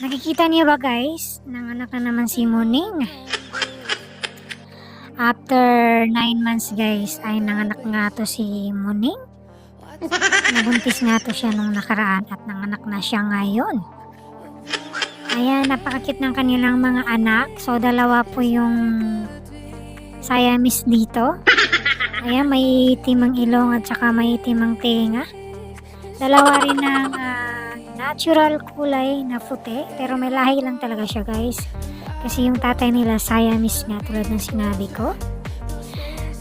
Nakikita niyo ba guys? Nanganak na naman si Muning. After 9 months guys ay nanganak nga to si Muning. Nabuntis nga to siya nung nakaraan at nanganak na siya ngayon. Ayan, napakakit ng kanilang mga anak. So dalawa po yung Siamese dito. Ayan, may timang ilong at saka may timang tenga. Dalawa rin ng natural kulay na puti, pero may lahi lang talaga siya guys. Kasi yung tatay nila Siamese nga tulad ng sinabi ko.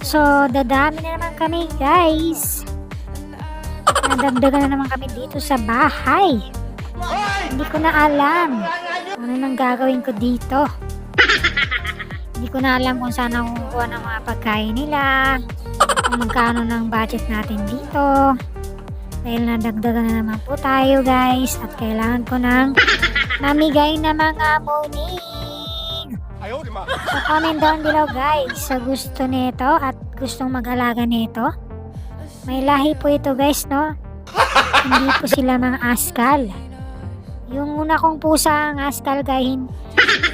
So, dadami na naman kami guys. Nadagdagan na naman kami dito sa bahay. Hindi ko na alam ano nang gagawin ko dito. Hindi ko na alam kung saan ako kukuha ng mga pagkain nila, kung magkano ng budget natin dito. Dahil nadagdagan na naman po tayo guys at kailangan ko ng mamigay na mga muning. So comment down below guys sa gusto nito at gustong mag-alaga nito. May lahi po ito guys, no? Hindi po sila mga askal. Yung una kong pusa ang askal guys,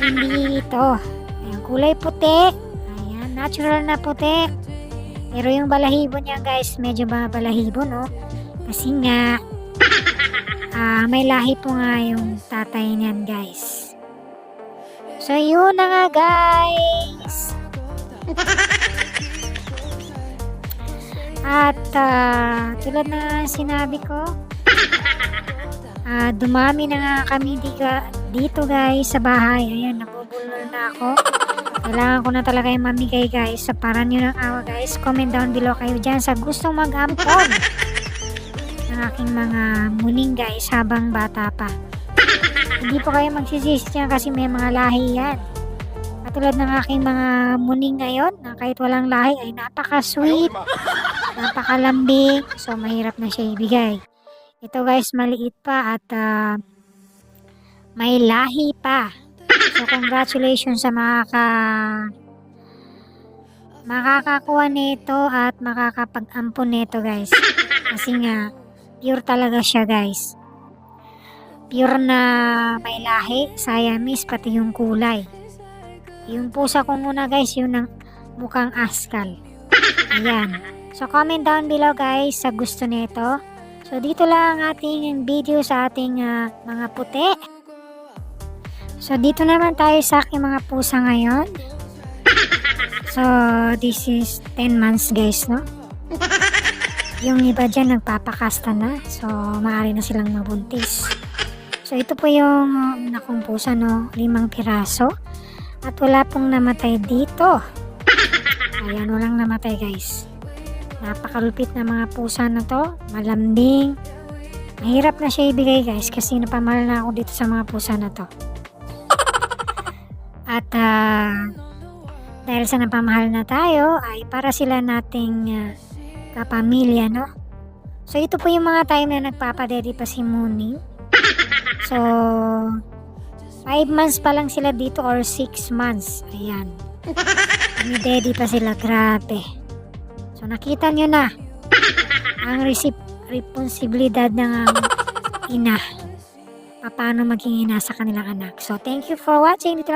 hindi ito. Ayan, kulay puti. Ayan, natural na puti. Pero yung balahibo niya guys, medyo balahibo, no? Kasi nga, may lahi po nga yung tatay niyan guys. So yun na nga guys. At tulad na sinabi ko, dumami na nga kami dito guys sa bahay. Ayan, nabubulol na ako. Kailangan ko na talaga yung mamigay guys. So para nyo ng awa guys, comment down below kayo dyan sa gustong mag-ampon ng aking mga muning guys habang bata pa. Hindi po kayo magsisisi dyan kasi may mga lahi yan. Katulad ng aking mga muning ngayon na kahit walang lahi ay napaka-sweet, napakalambing. So mahirap na siya ibigay. Ito guys, maliit pa at may lahi pa. So congratulations sa makakakuha nito at makakapag-ampon nito guys. Kasi nga, pure talaga siya guys. Pure na may lahi, Siamese, pati yung kulay. Yung pusa ko muna guys, yun ang mukhang askal. Ayan. So comment down below guys sa gusto nito. So dito lang ang ating video sa ating mga puti. So dito naman tayo sa aking mga pusa ngayon. So this is 10 months guys, no? Yung iba dyan nagpapakasta na. So maaari na silang mabuntis. So ito po yung nakong pusa, no? 5 piraso. At wala pong namatay dito. Ayan, walang namatay guys. Napakalupit na mga pusa na to, malambing. Mahirap na siya ibigay guys kasi napamahal na ako dito sa mga pusa na to. At dahil sa napamahal na tayo ay para sila nating kapamilya, no? So ito po yung mga time na nagpapadedi pa si Muning. So 5 months pa lang sila dito or 6 months. Ayan. Daddy pa sila, grabe. So nakita nyo na ang responsibilidad ng ina. Paano maging ina sa kanilang anak. So thank you for watching. Dito